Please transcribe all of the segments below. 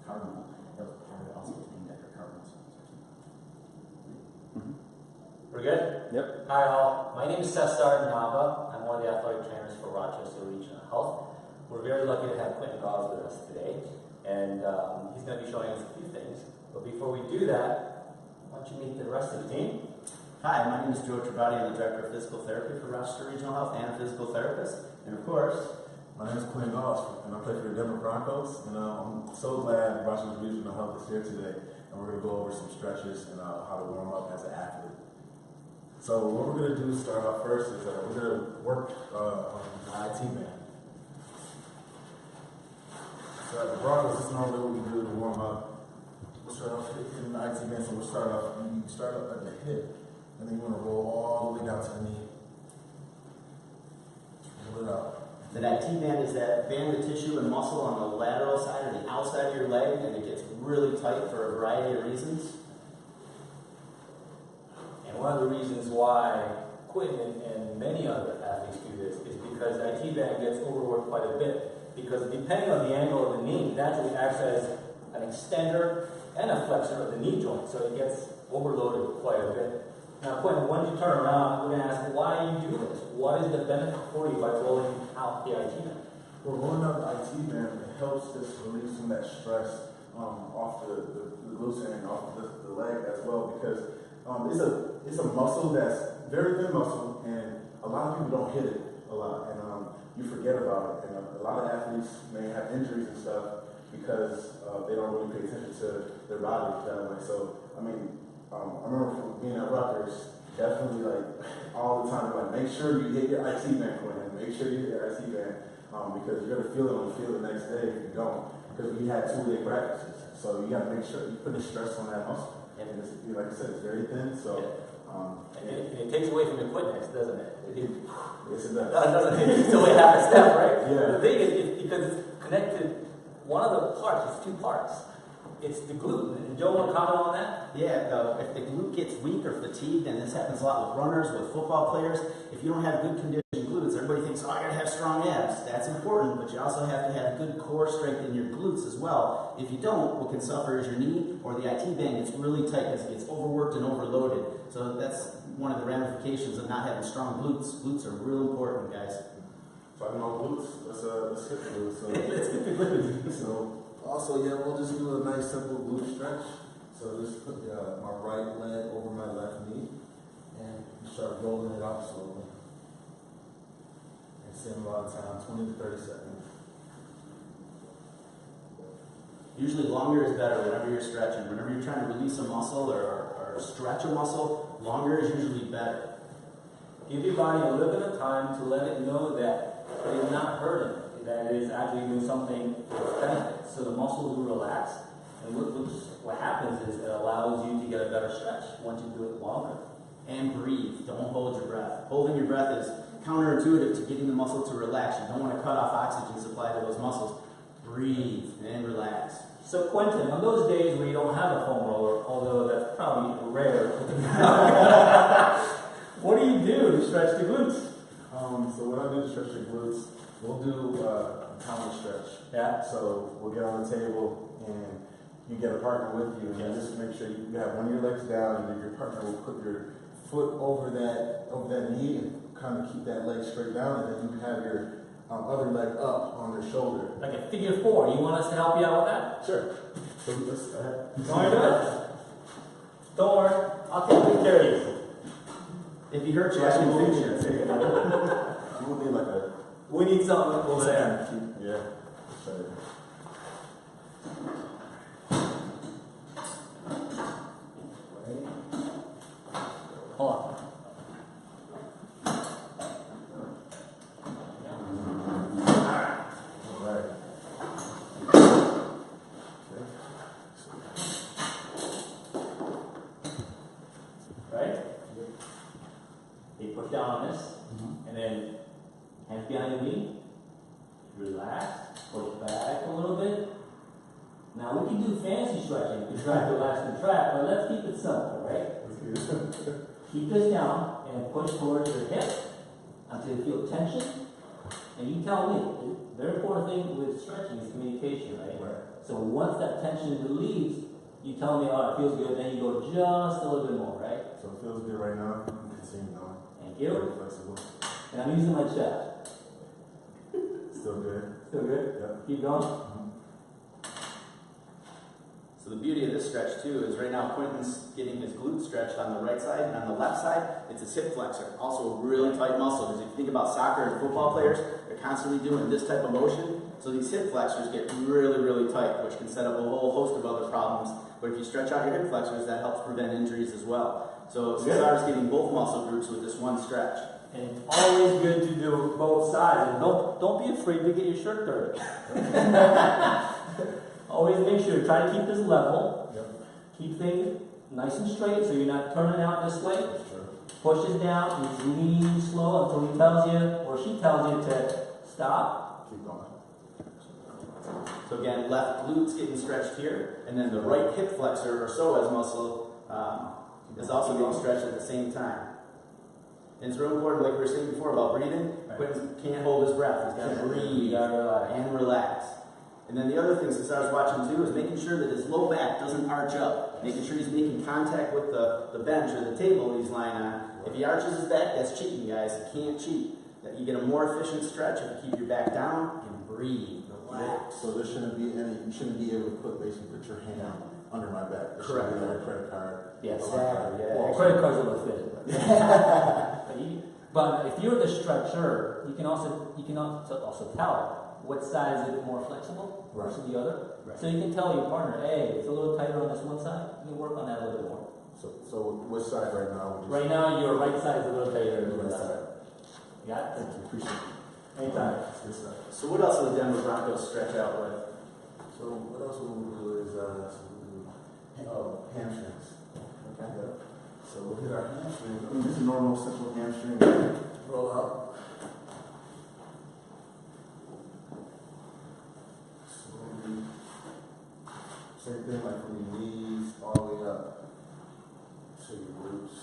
Cardinal. That was part of it, also named after Cardinals. We're good? Yep. Hi all, my name is Cesar Nava. I'm one of the athletic trainers for Rochester Regional Health. We're very lucky to have Quentin Gause with us today, and he's going to be showing us a few things. But before we do that, why don't you meet the rest of the team? Hi, my name is Joe Trabati. I'm the Director of Physical Therapy for Rochester Regional Health and a physical therapist. And of course, my name is Quentin Gause, and I play for the Denver Broncos. And I'm so glad Rochester Regional Health is here today, and we're going to go over some stretches and how to warm up as an athlete. So what we're going to do to start off first is we're going to work on the IT band. So at the Broncos, this is normally what we do to warm up. We'll start off in the IT band, so we'll start off, you start up at the hip, and then you want to roll all the way down to the knee. Roll it out. the IT band is that band of tissue and muscle on the lateral side or the outside of your leg, and it gets really tight for a variety of reasons. And one of the reasons why Quentin and many other athletes do this is because the IT band gets overworked quite a bit. Because depending on the angle of the knee, it actually acts as an extender and a flexor of the knee joint, so it gets overloaded quite a bit. Now, Quentin, when you turn around, we're going to ask, why do you do this? What is the benefit for you by rolling out the IT band? Well, rolling out the IT band, it helps just release some of that stress off the glutes and off the leg as well, because it's a muscle that's very thin muscle, and a lot of people don't hit it a lot, and you forget about it. And a lot of athletes may have injuries and stuff because they don't really pay attention to their body that way. So, I mean, I remember being at Rutgers, definitely like all the time, like make sure you hit your IT band, Quentin. Make sure you hit your IT band because you're gonna feel it on the field the next day if you don't. Because we had 2-day practices, so you gotta make sure you put the stress on that muscle. And it's, like I said, it's very thin, so. It takes away from your quickness, doesn't it? Yes, it does. No, it doesn't. It takes away half a step, right? Yeah. The thing is, because it's connected, one of the parts, it's two parts. It's the glute. And Joe, want to comment on that? Yeah, if the glute gets weak or fatigued, and this happens a lot with runners, with football players, if you don't have good conditioned glutes, everybody thinks, oh, I gotta have strong abs. That's important, but you also have to have good core strength in your glutes as well. If you don't, what can suffer is your knee or the IT band gets really tight because it gets overworked and overloaded. So that's one of the ramifications of not having strong glutes. Glutes are real important, guys. Talking about glutes, let's hit the glutes. So, Let's get the glutes. So, also, yeah, we'll just do a nice simple glute stretch. So just put my right leg over my left knee and start rolling it out slowly. And same amount of time, 20 to 30 seconds. Usually longer is better whenever you're stretching. Whenever you're trying to release a muscle or stretch a muscle, longer is usually better. Give your body a little bit of time to let it know that it is not hurting, that it is actually doing something with benefit. So the muscles will relax, and what happens is it allows you to get a better stretch once you do it longer. And breathe. Don't hold your breath. Holding your breath is counterintuitive to getting the muscle to relax. You don't want to cut off oxygen supply to those muscles. Breathe and relax. So Quentin, on those days where you don't have a foam roller, although that's probably rare, what do you do to stretch the glutes? So what I do to stretch the glutes, we'll do a counter stretch. Yeah. So we'll get on the table and you get a partner with you, and Yes. just make sure you have one of your legs down, and then your partner will put your foot over that knee and kind of keep that leg straight down, and then you have your other leg up on your shoulder. Like a figure 4. You want us to help you out with that? Sure. So let's go ahead. You want to do it? Don't worry. I'll take good care of you. If you hurt you, I can fix you. You will need like a. We need something over there. Yeah. Sorry. Hold on. All right. Right? You push down on this, and then hands behind your knee. Relax. Push back a little bit. Now we can do fancy stretching, contract, relax, contract, but let's keep it simple, right? Keep this down and push towards your hip until you feel tension. And you tell me, the very important thing with stretching is communication, right? Right. So once that tension relieves, you tell me, oh, it feels good, then you go just a little bit more, right? So it feels good right now. You can continue going. Thank you. Very flexible. And I'm using my chest. Still good. Still good? Yep. Keep going. So the beauty of this stretch too is right now Quentin's getting his glute stretched on the right side, and on the left side, it's his hip flexor. Also a really tight muscle, because if you think about soccer and football players, they're constantly doing this type of motion. So these hip flexors get really, really tight, which can set up a whole host of other problems. But if you stretch out your hip flexors, that helps prevent injuries as well. So Cesar's getting both muscle groups with this one stretch. And it's always good to do both sides. And don't be afraid to get your shirt dirty. Always make sure, try to keep this level. Yep. Keep things nice and straight so you're not turning out this way. That's true. Push it down, and lean slow until he tells you, or she tells you to stop. Keep going. So again, left glute's getting stretched here, and then the right hip flexor or psoas muscle is also getting stretched at the same time. And it's real important, like we were saying before about breathing. Quentin can't hold his breath. He's got to breathe and relax. And then the other things that I was watching too is making sure that his low back doesn't arch up. Making sure he's making contact with the bench or the table he's lying on. If he arches his back, that's cheating, guys. You can't cheat. That you get a more efficient stretch if you keep your back down and breathe. Relax. So there shouldn't be any, you shouldn't be able to basically put your hand under my back. There Correct. should be like a credit card. Yes, exactly. Yeah. Well, credit cards are the fit. But if you're the stretcher, you can also tell what side is it more flexible versus the other. Right. So you can tell your partner, hey, it's a little tighter on this one side. You can work on that a little bit more. So which side right now? Would you Right now, your right side is a little tighter than the Right left side. side. You got it? Thank you. Appreciate it. Anytime. Good stuff. So what else do the Denver Broncos stretch out with? So what else we do is hamstrings. Okay. Yep. So we'll hit our hamstrings. I mean, this is normal, simple hamstring. Roll out. Slowly. Same thing like from your knees all the way up to your glutes.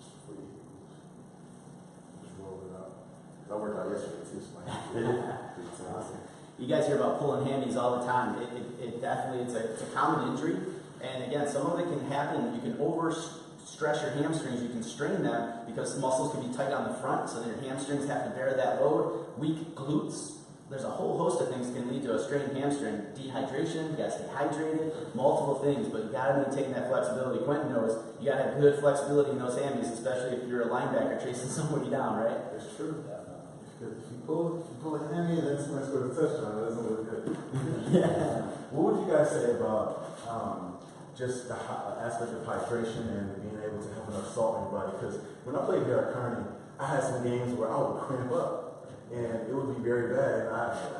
Just for your glutes. Just roll it up. I worked out yesterday too, so my Awesome. You guys hear about pulling hammies all the time. It definitely, it's a common injury. And again, some of it can happen. You can overstress your hamstrings. You can strain them because muscles can be tight on the front, so that your hamstrings have to bear that load. Weak glutes. There's a whole host of things that can lead to a strained hamstring. Dehydration, you gotta stay hydrated, multiple things, but you gotta maintain that flexibility. Quentin knows you gotta have good flexibility in those hammies, especially if you're a linebacker chasing somebody down, right? It's true. Because if you pull a hammy and then somebody scores a touchdown, it doesn't look good. Yeah. What would you guys say about just the aspect of hydration and being able to have enough salt in your body? Because when I played here at Kearney, I had some games where I would cramp up. And it would be very bad.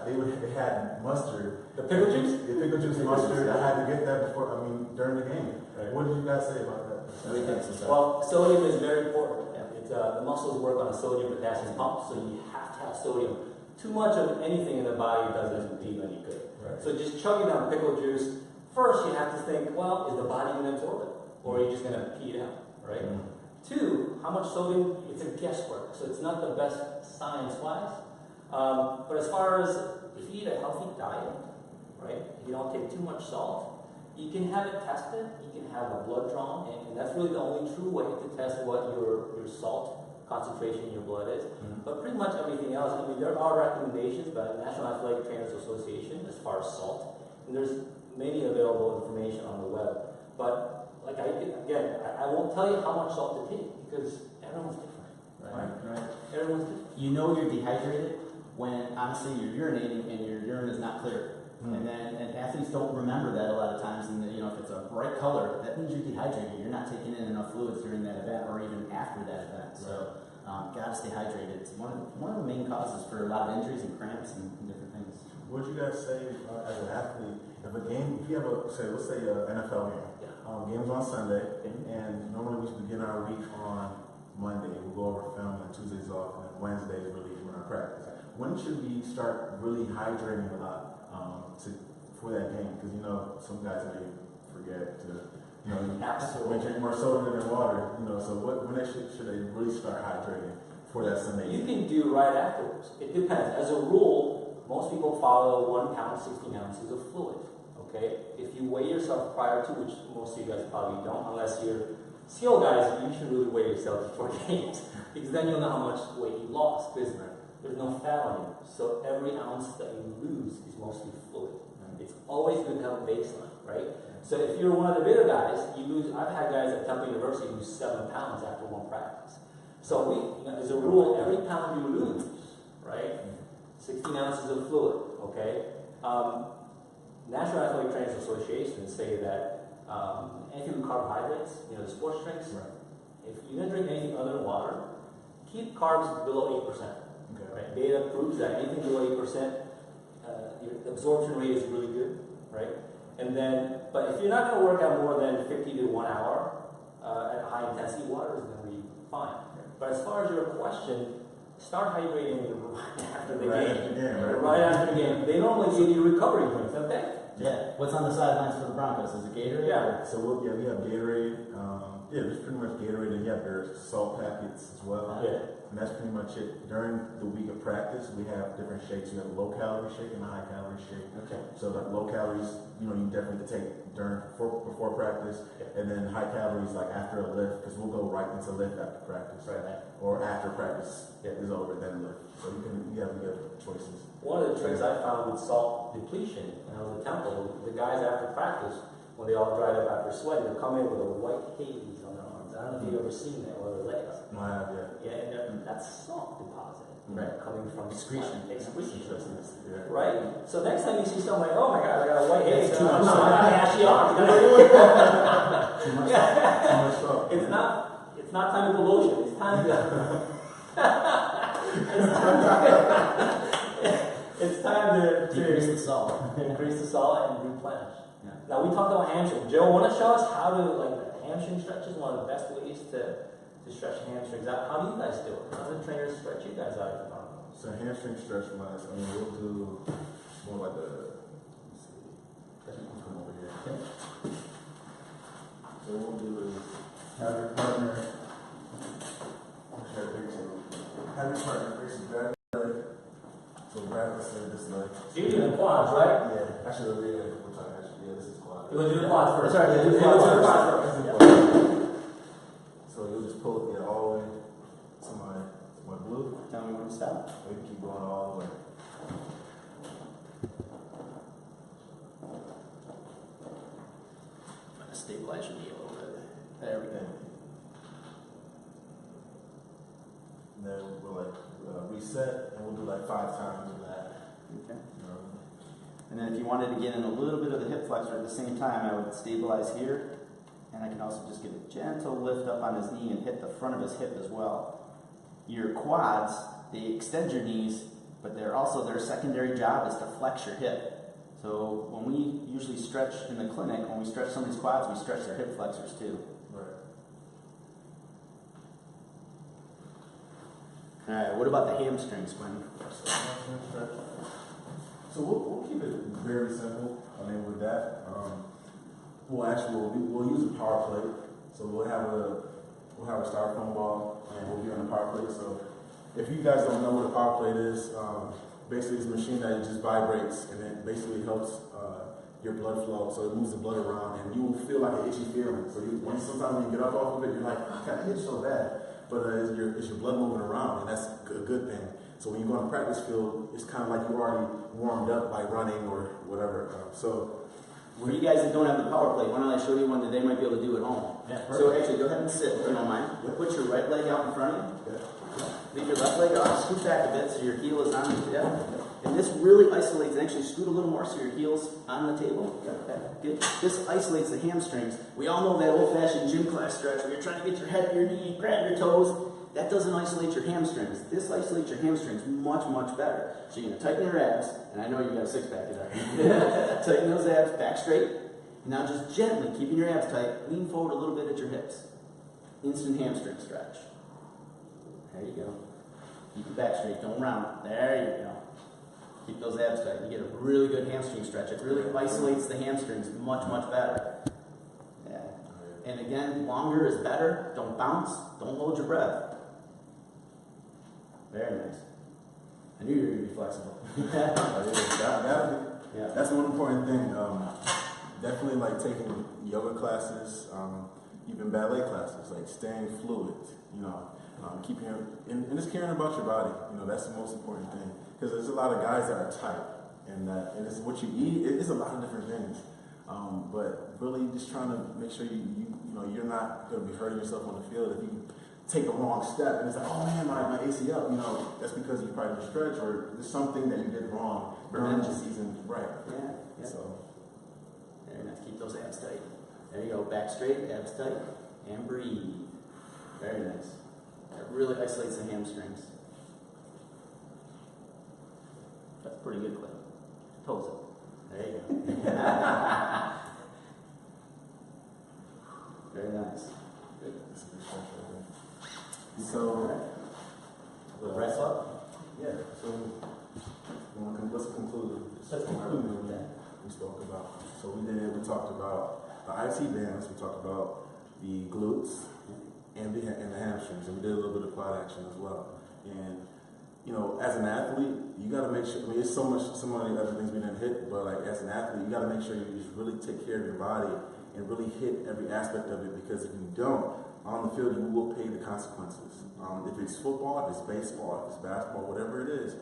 And they had mustard. The pickle juice? The pickle juice and mustard. I had to get that during the game. Right. What did you guys say about that? What do you think, Cesar? Well, sodium is very important. It's, the muscles work on a sodium-potassium pump, so you have to have sodium. Too much of anything in the body doesn't do any good. Right. So just chugging down pickle juice, first you have to think, well, is the body going to absorb it? Or are you just going to pee it out, right? Mm-hmm. Two, how much sodium? It's a guesswork, so it's not the best science-wise. But as far as if you eat a healthy diet, right, you don't take too much salt, you can have it tested, you can have a blood drawn, and that's really the only true way to test what your salt concentration in your blood is. Mm-hmm. But pretty much everything else, I mean, there are recommendations by the National Athletic Trainers Association as far as salt, and there's many available information on the web. But like I won't tell you how much salt to take because everyone's different. Right. Everyone's different. You know you're dehydrated when honestly you're urinating and your urine is not clear. And athletes don't remember that a lot of times. And if it's a bright color, that means you're dehydrated. You're not taking in enough fluids during that event or even after that event. So gotta stay hydrated. It's one of the main causes for a lot of injuries and cramps and different things. What would you guys say as an athlete, if you have let's say an NFL game, game's on Sunday, and normally we begin our week on Monday, we'll go over film, and Tuesday's off, and then Wednesday is really when our practice. When should we start really hydrating a lot for that game? Because some guys may forget to drink more soda than water. So when should they really start hydrating for that Sunday? You can do right afterwards. It depends. As a rule, most people follow 1 pound, 16 ounces of fluid. Okay? If you weigh yourself prior to, which most of you guys probably don't, unless you're skill guys, you should really weigh yourself before games, because then you'll know how much weight you lost, because there's no fat on you. So every ounce that you lose is mostly fluid. It's always good to have a baseline, right? So if you're one of the bigger guys, you lose. I've had guys at Temple University lose 7 pounds after one practice. So as a rule, every pound you lose, right, 16 ounces of fluid. Okay. National Athletic Trainers Association say that anything with carbohydrates, the sports drinks, if you're going to drink anything other than water, keep carbs below 8%. Okay. Right? Data proves that anything below 8%, your absorption rate is really good, right? And then, but if you're not going to work out more than 50 to 1 hour at high intensity, water is going to be fine. But as far as your question, start hydrating right after the game. Right after the game. They normally give you recovery drinks, don't they? Yeah. What's on the sidelines for the Broncos? Is it Gatorade? Yeah. So we have Gatorade. There's pretty much Gatorade, and you have their salt packets as well. Yeah. And that's pretty much it. During the week of practice, we have different shakes. We have a low-calorie shake and a high-calorie shake. Okay. So the low calories, you definitely take before practice, and then high calories like after a lift, because we'll go right into lift after practice, or after practice is over, then lift. So you have choices. One of the tricks I found with salt depletion, when I was at Temple, the guys after practice, when they all dried up after sweating, they'll come in with a white haze on their arms. I don't know if you've ever seen that, or their legs. No, I have, yeah. Yeah, and that's salt deposit, right? Coming from Excretion. Yeah. Right? So next time you see someone like, oh my God, I got a white haze, Too much no, salt. I got ashy arms. Too much salt. Too much salt. It's not time to put lotion. It's time to. It's time to Decrease the salt. increase the salt and replenish. Yeah. Now we talked about hamstring. Joe, want to show us how to hamstring stretches? One of the best ways to stretch hamstrings out. How do you guys do it? How do the trainers stretch you guys out at the Broncos? So hamstring stretch wise, we'll do more like let's see. Come over here. Okay. So what we'll do is Have your partner. have your partner face the back leg. So grab this leg, this leg. So you're doing quads, right? Yeah. Actually, we'll do it one time. Actually, this is quad. You want to do the quads first? Sorry, do the quads quads first. first. Yeah. So you'll just pull it all the way to my blue. Tell me when to stop. We can keep going all the way. Trying to stabilize your knee a little bit. There we go. And then we'll reset, and we'll do 5 times of that. Okay. And then if you wanted to get in a little bit of the hip flexor at the same time, I would stabilize here. And I can also just get a gentle lift up on his knee and hit the front of his hip as well. Your quads, they extend your knees, but their secondary job is to flex your hip. So when we usually stretch in the clinic, when we stretch somebody's quads, we stretch their hip flexors too. Right. All right, what about the hamstrings, Quentin? So we'll keep it very simple. With that, we'll use a power plate. So we'll have a styrofoam ball, and we'll be on the power plate. So if you guys don't know what a power plate is, basically it's a machine that just vibrates, and it basically helps your blood flow. So it moves the blood around, and you will feel like an itchy feeling. So sometimes when you get up off of it, you're like, I can't itch so bad. But it's your blood moving around, and that's a good thing. So when you go on the practice field, it's kind of like you already warmed up by running or whatever. For you guys that don't have the power plate, why don't I show you one that they might be able to do at home? Yeah, So actually, go ahead and sit if you don't mind. Put your right leg out in front of you. Leave your left leg off. Scoot back a bit so your heel is on the table. And this really isolates, and actually scoot a little more so your heel's on the table. Okay, good. This isolates the hamstrings. We all know that old-fashioned gym class stretch where you're trying to get your head to your knee, grab your toes. That doesn't isolate your hamstrings. This isolates your hamstrings much, much better. So you're going to tighten your abs, and I know you got a six-pack there. Tighten those abs back straight. Now just gently, keeping your abs tight, lean forward a little bit at your hips. Instant hamstring stretch. There you go. Keep it back straight. Don't round it. There you go. Keep those abs tight. You get a really good hamstring stretch. It really isolates the hamstrings much, much better. Yeah. And again, longer is better. Don't bounce. Don't hold your breath. Very nice. I knew you were going to be flexible. That's one important thing. Definitely like taking yoga classes, even ballet classes, like staying fluid, you know, keeping and just caring about your body. You know, that's the most important thing. Because there's a lot of guys that are tight, and it's what you eat. It's a lot of different things. But really just trying to make sure you know you're not going to be hurting yourself on the field if you take a wrong step and it's like, oh man, my ACL, you know, that's because you probably didn't stretch or there's something that you did wrong during the season, right? Yeah. So very nice. Keep those abs tight. There you go. Back straight, abs tight, and breathe. Very nice. That really isolates the hamstrings. That's pretty good, Clint. Toes up. There you go. Very nice. Good. So, Wrap up? yeah, so let's conclude. Let's conclude with that. We spoke about. So we talked about the IT bands, we talked about the glutes and the hamstrings, and we did a little bit of quad action as well. And, you know, as an athlete, you got to make sure, I mean, it's so many other things we didn't hit, but like as an athlete, you got to make sure you just really take care of your body and really hit every aspect of it, because if you don't, on the field, you will pay the consequences. If it's football, if it's baseball, if it's basketball, whatever it is,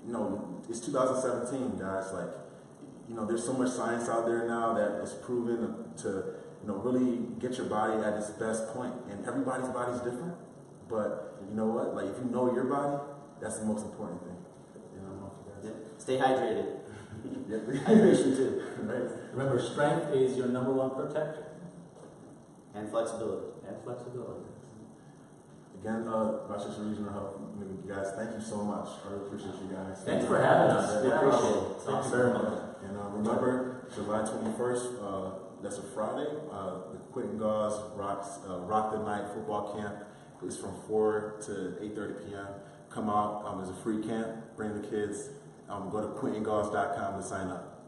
you know, it's 2017, guys. Like, you know, there's so much science out there now that is proven to, you know, really get your body at its best point. And everybody's body's different, but you know what? Like, if you know your body, that's the most important thing. You know, Stay hydrated. Hydration too. Right. Remember, strength is your number one protector. And flexibility. Again, Rochester Regional Health, guys, thank you so much. I really appreciate you guys. Thanks for having us. We appreciate it. Thank you very much. And remember, July 21st, that's a Friday, the Quentin Gause Rock the Night football camp is from 4 to 8:30 p.m. Come out. It's a free camp. Bring the kids. Go to QuentinGause.com to sign up.